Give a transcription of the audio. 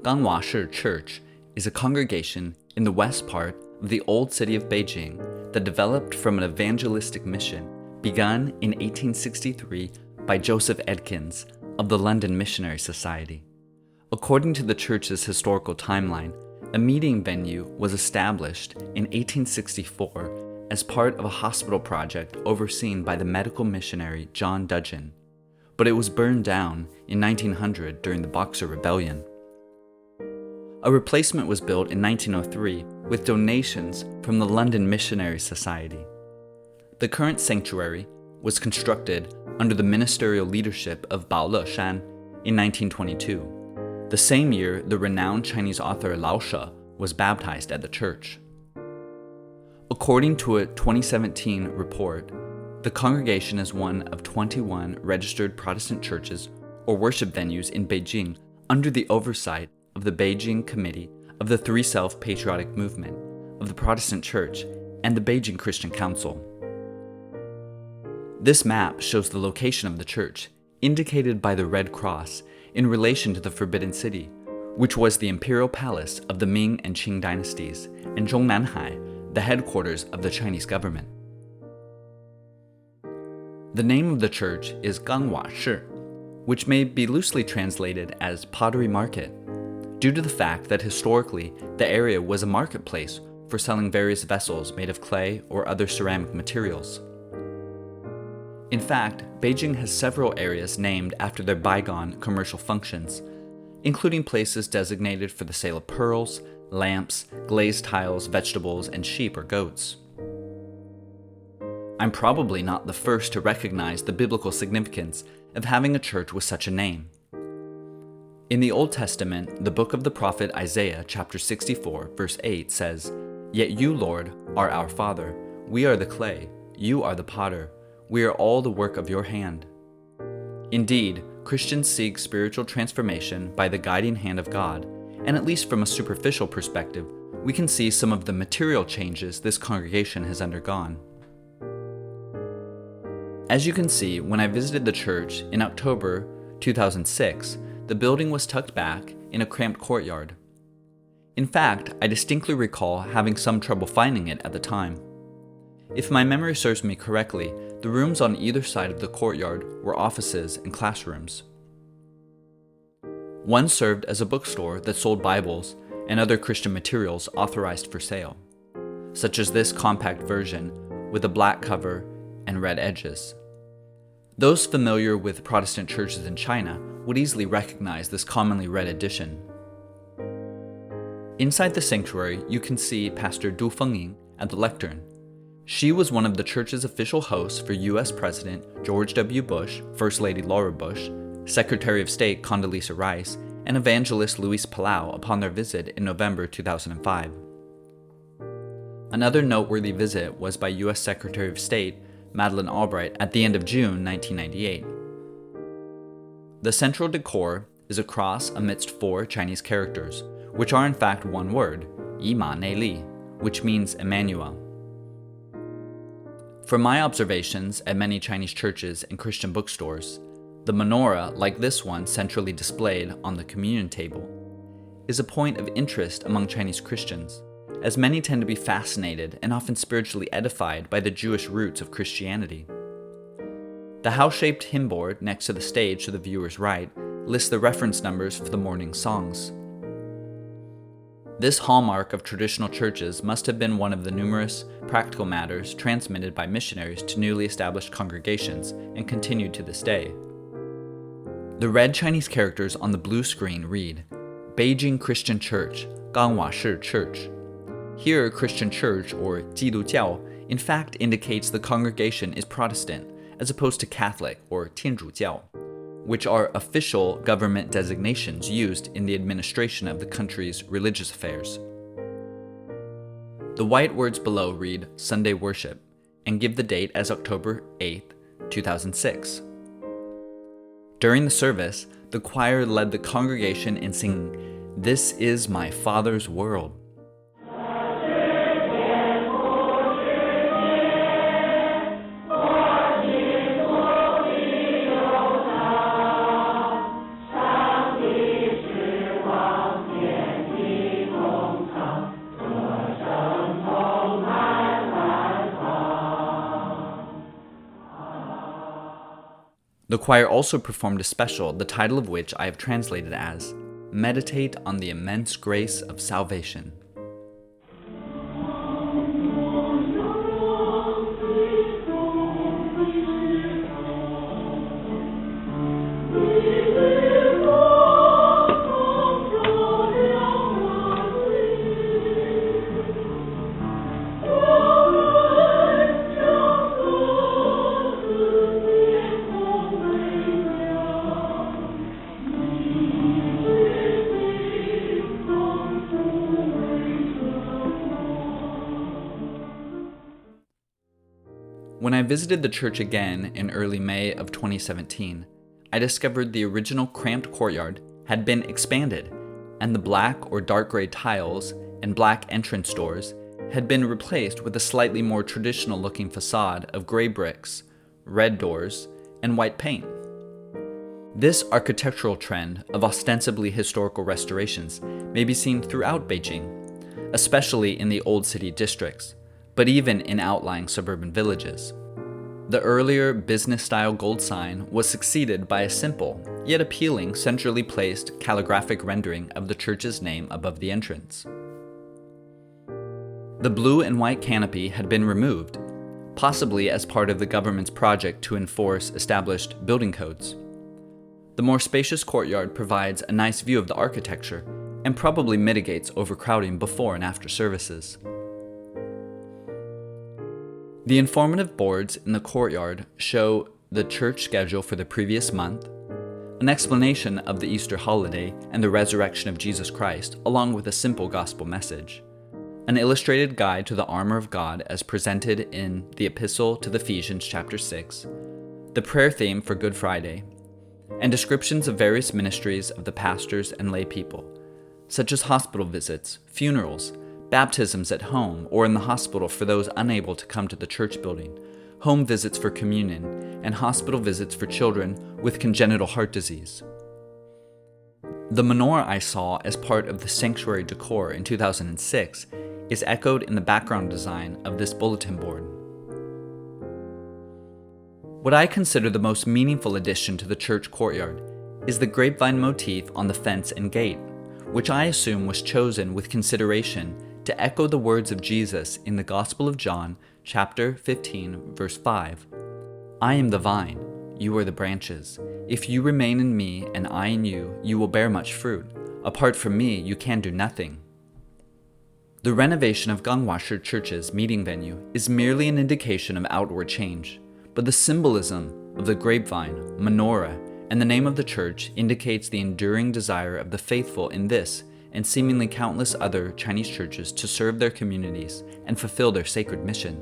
Gangwashi Church is a congregation in the west part of the old city of Beijing that developed from an evangelistic mission begun in 1863 by Joseph Edkins of the London Missionary Society. According to the church's historical timeline, a meeting venue was established in 1864 as part of a hospital project overseen by the medical missionary John Dudgeon, but it was burned down in 1900 during the Boxer Rebellion. A replacement was built in 1903 with donations from the London Missionary Society. The current sanctuary was constructed under the ministerial leadership of Bao Leshan in 1922, the same year the renowned Chinese author Lao She was baptized at the church. According to a 2017 report, the congregation is one of 21 registered Protestant churches or worship venues in Beijing under the oversight of the Beijing Committee of the Three Self-Patriotic Movement of the Protestant Church and the Beijing Christian Council. This map shows the location of the church, indicated by the red cross, in relation to the Forbidden City, which was the imperial palace of the Ming and Qing dynasties, and Zhongnanhai, the headquarters of the Chinese government. The name of the church is Gangwashi, which may be loosely translated as Pottery Market, due to the fact that historically the area was a marketplace for selling various vessels made of clay or other ceramic materials. In fact, Beijing has several areas named after their bygone commercial functions, including places designated for the sale of pearls, lamps, glazed tiles, vegetables, and sheep or goats. I'm probably not the first to recognize the biblical significance of having a church with such a name. In the Old Testament, the book of the prophet Isaiah, chapter 64, verse 8 says, "Yet you, Lord, are our Father. We are the clay. You are the potter. We are all the work of your hand." Indeed, Christians seek spiritual transformation by the guiding hand of God, and at least from a superficial perspective, we can see some of the material changes this congregation has undergone. As you can see, when I visited the church in October 2006, the building was tucked back in a cramped courtyard. In fact, I distinctly recall having some trouble finding it at the time. If my memory serves me correctly, the rooms on either side of the courtyard were offices and classrooms. One served as a bookstore that sold Bibles and other Christian materials authorized for sale, such as this compact version with a black cover and red edges. Those familiar with Protestant churches in China would easily recognize this commonly read edition. Inside the sanctuary, you can see Pastor Du Fengying at the lectern. She was one of the church's official hosts for U.S. President George W. Bush, First Lady Laura Bush, Secretary of State Condoleezza Rice, and evangelist Luis Palau upon their visit in November 2005. Another noteworthy visit was by U.S. Secretary of State Madeleine Albright at the end of June 1998. The central decor is a cross amidst 4 Chinese characters, which are in fact one word, Yi Ma Ne Li, which means Emmanuel. From my observations at many Chinese churches and Christian bookstores, the menorah, like this one centrally displayed on the communion table, is a point of interest among Chinese Christians, as many tend to be fascinated and often spiritually edified by the Jewish roots of Christianity. The house-shaped hymn board next to the stage to the viewer's right lists the reference numbers for the morning songs. This hallmark of traditional churches must have been one of the numerous practical matters transmitted by missionaries to newly established congregations and continued to this day. The red Chinese characters on the blue screen read, Beijing Christian Church, Gangwashi Church. Here, Christian Church, or 基督教, in fact indicates the congregation is Protestant, as opposed to Catholic, or 天主教, which are official government designations used in the administration of the country's religious affairs. The white words below read Sunday Worship, and give the date as October 8, 2006. During the service, the choir led the congregation in singing, "This is my Father's world." The choir also performed a special, the title of which I have translated as Meditate on the Immense Grace of Salvation. When I visited the church again in early May of 2017, I discovered the original cramped courtyard had been expanded, and the black or dark gray tiles and black entrance doors had been replaced with a slightly more traditional-looking facade of gray bricks, red doors, and white paint. This architectural trend of ostensibly historical restorations may be seen throughout Beijing, especially in the old city districts, but even in outlying suburban villages. The earlier business-style gold sign was succeeded by a simple, yet appealing, centrally placed calligraphic rendering of the church's name above the entrance. The blue and white canopy had been removed, possibly as part of the government's project to enforce established building codes. The more spacious courtyard provides a nice view of the architecture and probably mitigates overcrowding before and after services. The informative boards in the courtyard show the church schedule for the previous month, an explanation of the Easter holiday and the resurrection of Jesus Christ, along with a simple gospel message, an illustrated guide to the armor of God as presented in the Epistle to the Ephesians chapter 6, the prayer theme for Good Friday, and descriptions of various ministries of the pastors and lay people, such as hospital visits, funerals, baptisms at home or in the hospital for those unable to come to the church building, home visits for communion, and hospital visits for children with congenital heart disease. The menorah I saw as part of the sanctuary decor in 2006 is echoed in the background design of this bulletin board. What I consider the most meaningful addition to the church courtyard is the grapevine motif on the fence and gate, which I assume was chosen with consideration to echo the words of Jesus in the Gospel of John, chapter 15, verse 5. I am the vine, you are the branches. If you remain in me and I in you, you will bear much fruit. Apart from me, you can do nothing. The renovation of Gangwashi Church's meeting venue is merely an indication of outward change, but the symbolism of the grapevine, menorah, and the name of the church indicates the enduring desire of the faithful in this and seemingly countless other Chinese churches to serve their communities and fulfill their sacred mission.